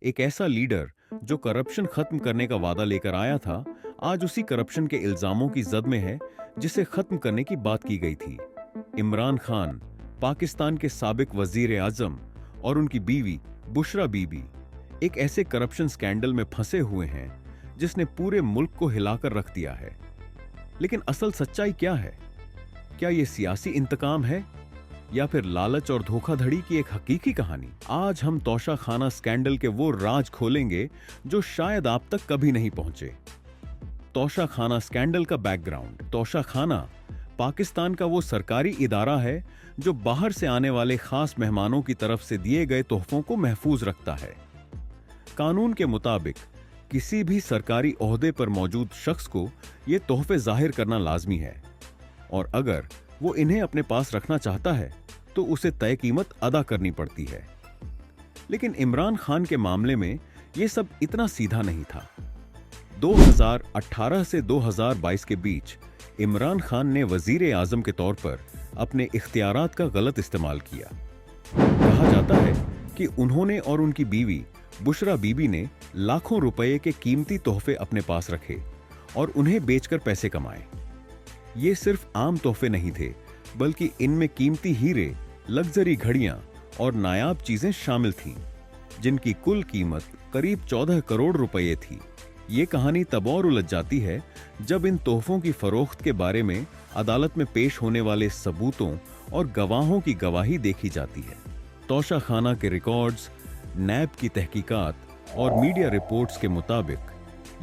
एक ऐसा लीडर जो करप्शन खत्म करने का वादा लेकर आया था, आज उसी करप्शन के इल्जामों की जद में है जिसे खत्म करने की बात की गई थी। इमरान खान, पाकिस्तान के साबिक वजीर आजम और उनकी बीवी बुशरा बीबी एक ऐसे करप्शन स्कैंडल में फंसे हुए हैं जिसने पूरे मुल्क को हिलाकर रख दिया है। लेकिन असल सच्चाई क्या है? क्या यह सियासी इंतकाम है या फिर लालच और धोखाधड़ी की एक हकीकी कहानी? आज हम तोशा खाना स्कैंडल के वो राज खोलेंगे जो शायद आप तक कभी नहीं पहुंचे। तोशा खाना स्कैंडल का बैकग्राउंड। तोशा खाना पाकिस्तान का वो सरकारी इदारा है जो बाहर से आने वाले खास मेहमानों की तरफ से दिए गए तोहफों को महफूज रखता है। कानून के मुताबिक किसी भी सरकारी ओहदे पर मौजूद शख्स को ये तोहफे जाहिर करना लाजमी है और अगर वो इन्हें अपने पास रखना चाहता है तो उसे तय कीमत अदा करनी पड़ती है। लेकिन इमरान खान के मामले में यह सब इतना सीधा नहीं था। 2018 से 2022 के बीच इमरान खान ने वजीर आजम के तौर पर अपने इख्तियारात का गलत इस्तेमाल किया। कहा जाता है कि उन्होंने और उनकी बीवी बुशरा बीबी ने लाखों रुपए के कीमती तोहफे अपने पास रखे और उन्हें बेचकर पैसे कमाए। ये सिर्फ आम तोहफे नहीं थे, बल्कि इनमें कीमती हीरे, लग्जरी घड़ियां और नायाब चीजें शामिल थीं, जिनकी कुल कीमत करीब 14 करोड़ रुपए थी। ये कहानी तब और उलझ जाती है जब इन तोहफों की फरोख्त के बारे में अदालत में पेश होने वाले सबूतों और गवाहों की गवाही देखी जाती है। तोशा खाना के रिकॉर्ड्स, नैब की तहकीकात और मीडिया रिपोर्ट्स के मुताबिक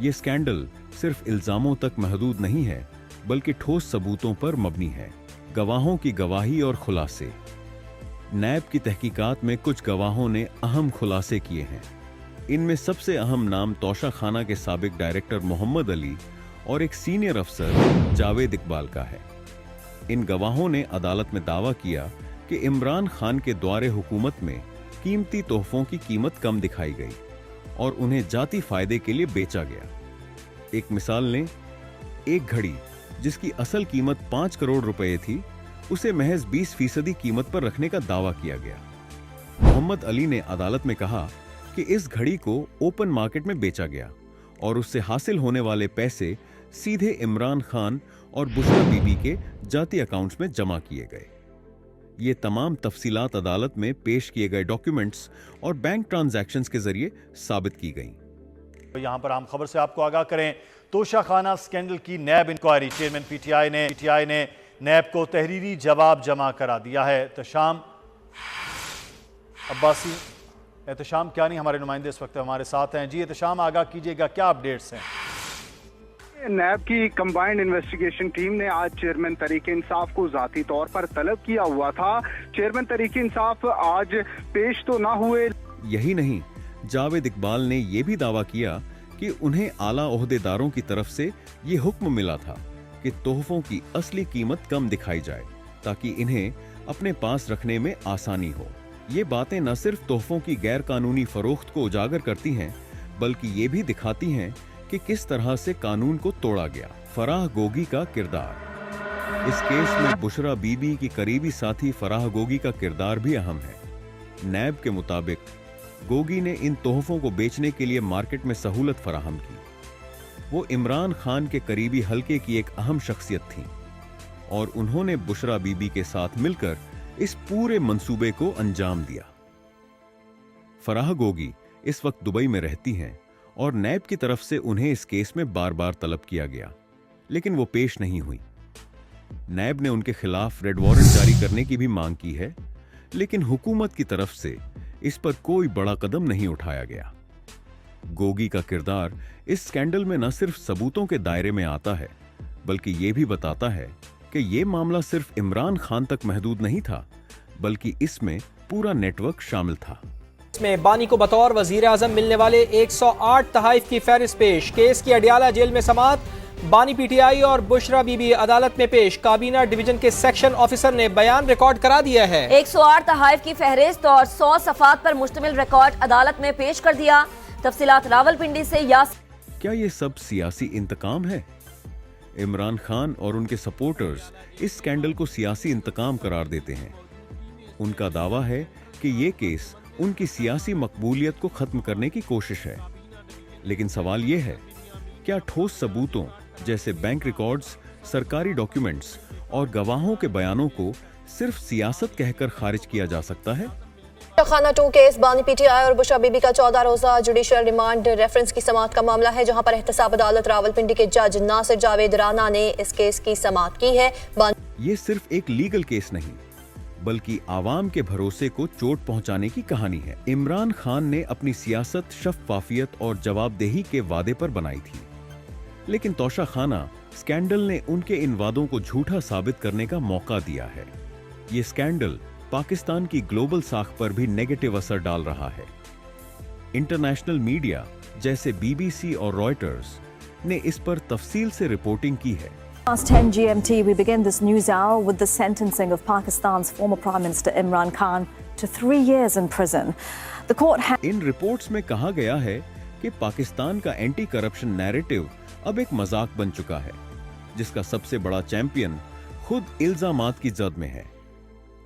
ये स्कैंडल सिर्फ इल्जामों तक महदूद नहीं है, बल्कि ठोस सबूतों पर मबनी है। गवाहों की गवाही और खुलासे। नैब की तहकीकात में कुछ गवाहों ने अहम खुलासे किए हैं। इनमें सबसे अहम नाम तोशा खाना के साबिक डायरेक्टर मोहम्मद अली और एक सीनियर अफसर जावेद इकबाल का है। इन गवाहों ने अदालत में दावा किया कि इमरान खान के द्वारे हुकूमत में कीमती तोहफों की कीमत कम दिखाई गई और उन्हें जाती फायदे के लिए बेचा गया। एक मिसाल लें, एक घड़ी जिसकी असल कीमत 5 करोड़ रुपए थी, उसे महज 20% कीमत पर रखने का दावा किया गया। मोहम्मद अली ने अदालत में कहा कि इस घड़ी को ओपन मार्केट में बेचा गया और उससे हासिल होने वाले पैसे सीधे इमरान खान और बुशरा बीबी के जाती अकाउंट्स में जमा किए गए। ये तमाम तफसीलात अदालत में पेश किए गए डॉक्यूमेंट्स और बैंक ट्रांजैक्शंस के जरिए साबित की गईं। तो यहां पर हम खबर से आपको आगाह करें, तोशा खाना स्कैंडल की नैब इंक्वायरी। चेयरमैन पीटीआई ने नैब को तहरीरी जवाब जमा करा दिया है। एहतशाम अब्बासी, एहतशाम क्या नहीं, हमारे नुमाइंदे इस वक्त हमारे साथ हैं। जी एहतशाम, आगाह कीजिएगा, क्या अपडेट्स हैं? नैब की कंबाइंड इन्वेस्टिगेशन टीम ने आज चेयरमैन तहरीक इंसाफ को जाती तौर पर तलब किया हुआ था। चेयरमैन तहरीक इंसाफ आज पेश तो ना हुए। यही नहीं, जावेद इकबाल ने यह भी दावा किया कि उन्हें आला ओहदेदारों की तरफ से ये हुक्म मिला था कि तोहफों की असली कीमत कम दिखाई जाए ताकि इन्हें अपने पास रखने में आसानी हो। ये बातें न सिर्फ तोहफों की गैर कानूनी फरोख्त को उजागर करती हैं, बल्कि ये भी दिखाती हैं कि किस तरह से कानून को तोड़ा गया। फराह गोगी का किरदार। इस केस में बुशरा बीबी की करीबी साथी फराह गोगी का किरदार भी अहम है। नैब के मुताबिक गोगी ने इन तोहफों को बेचने के लिए मार्केट में सहूलत फराहम की। वो इमरान खान के करीबी हलके की एक अहम शख्सियत थी और उन्होंने बुशरा बीबी के साथ मिलकर इस पूरे मंसूबे को अंजाम दिया। फराह गोगी इस वक्त दुबई में रहती हैं और नैब की तरफ से उन्हें इस केस में बार बार तलब किया गया, लेकिन वो पेश नहीं हुई। नैब ने उनके खिलाफ रेड वारंट जारी करने की भी मांग की है, लेकिन हुकूमत की तरफ से इस पर कोई बड़ा कदम नहीं उठाया गया। गोगी का किरदार इस स्कैंडल में न सिर्फ सबूतों के दायरे में आता है, बल्कि यह भी बताता है कि यह मामला सिर्फ इमरान खान तक महदूद नहीं था, बल्कि इसमें पूरा नेटवर्क शामिल था। इसमें बानी को बतौर वजीर आजम मिलने वाले 108 तहाइफ की फहरिस्त पेश। केस की अडियाला जेल में समात। बानी पीटीआई और बुशरा बीबी अदालत में पेश। काबीना डिवीजन के सेक्शन ऑफिसर ने बयान रिकॉर्ड करा दिया है। 108 तहाइफ की फहरिस्त और 100 सफात पर मुश्तमिल रिकॉर्ड अदालत में पेश कर दिया। तफसीलात रावलपिंडी से क्या ये सब सियासी इंतकाम है? इमरान खान और उनके सपोर्टर्स इस स्कैंडल को सियासी इंतकाम करार देते हैं। उनका दावा है कि ये केस उनकी सियासी मकबूलियत को खत्म करने की कोशिश है। लेकिन सवाल यह है, क्या ठोस सबूतों जैसे बैंक रिकॉर्ड्स, सरकारी डॉक्यूमेंट्स और गवाहों के बयानों को सिर्फ सियासत कहकर खारिज किया जा सकता है? खाना 2 केस बानी पीटीआई और बुशरा बीबी का 14 रोजा जुडिशियल रिमांड रेफरेंस की समाअत का मामला है, जहां पर एहतसाब अदालत रावलपिंडी के जज नासिर जावेद राना ने इस केस की समाअत की है। ये सिर्फ एक लीगल केस नहीं, बल्कि आवाम के भरोसे को चोट पहुंचाने की कहानी है। इमरान खान ने अपनी सियासत शफ़ाफियत और जवाबदेही के वादे पर बनाई थी, लेकिन तोशाखाना स्कैंडल ने उनके इन वादों को झूठा साबित करने का मौका दिया है। ये स्कैंडल पाकिस्तान की ग्लोबल साख पर भी नेगेटिव असर डाल रहा है। इंटरनेशनल मीडिया जैसे बीबीसी और रॉयटर्स ने इस पर तफसील से रिपोर्टिंग की है। Past 10 GMT, we begin this news hour with the sentencing of Pakistan's former Prime Minister Imran Khan to 3 years in prison. The court in reports में कहा गया है कि पाकिस्तान का एंटी करप्शन नैरेटिव अब एक मजाक बन चुका है, जिसका सबसे बड़ा चैंपियन खुद इल्जामात की जद में है।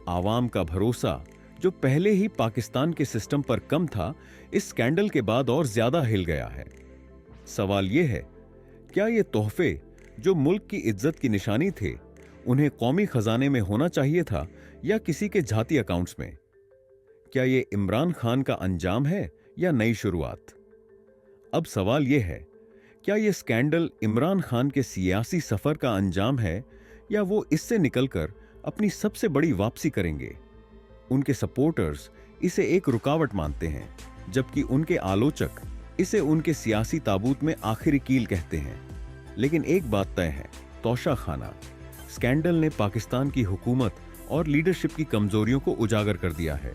आवाम का भरोसा, जो पहले ही पाकिस्तान के सिस्टम पर कम था, इस स्कैंडल के बाद और ज्यादा हिल गया है। सवाल यह है, क्या ये तोहफे जो मुल्क की इज्जत की निशानी थे, उन्हें कौमी खजाने में होना चाहिए था या किसी के जाती अकाउंट्स में? क्या ये इमरान खान का अंजाम है या नई शुरुआत? अब सवाल यह है, क्या ये स्कैंडल इमरान खान के सियासी सफर का अंजाम है या वो इससे निकलकर अपनी सबसे बड़ी वापसी करेंगे? उनके सपोर्टर्स इसे एक रुकावट मानते हैं, जबकि उनके आलोचक इसे उनके सियासी ताबूत में आखिरी कील कहते हैं। लेकिन एक बात तय है, तोशाखाना स्कैंडल ने पाकिस्तान की हुकूमत और लीडरशिप की कमजोरियों को उजागर कर दिया है।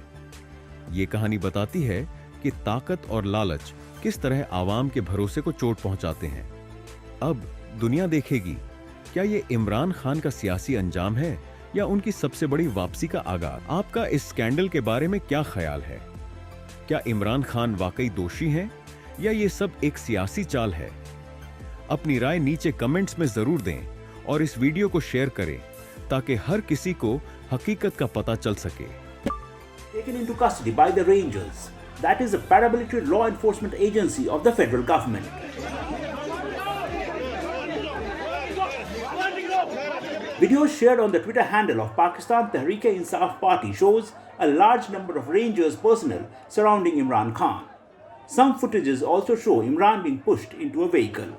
ये कहानी बताती है कि ताकत और लालच किस तरह आवाम के भरोसे को चोट पहुंचाते हैं। अब दुनिया देखेगी, क्या ये इमरान खान का सियासी अंजाम है या उनकी सबसे बड़ी वापसी का आगाज? आपका इस स्कैंडल के बारे में क्या ख्याल है? क्या इमरान खान वाकई दोषी हैं या ये सब एक सियासी चाल है? अपनी राय नीचे कमेंट्स में जरूर दें और इस वीडियो को शेयर करें ताकि हर किसी को हकीकत का पता चल सके। Taken into custody by the Rangers, that is a paramilitary law enforcement agency of the federal government. Videos shared on the Twitter handle of Pakistan Tehreek-e-Insaf Party shows a large number of Rangers personnel surrounding Imran Khan. Some footages also show Imran being pushed into a vehicle.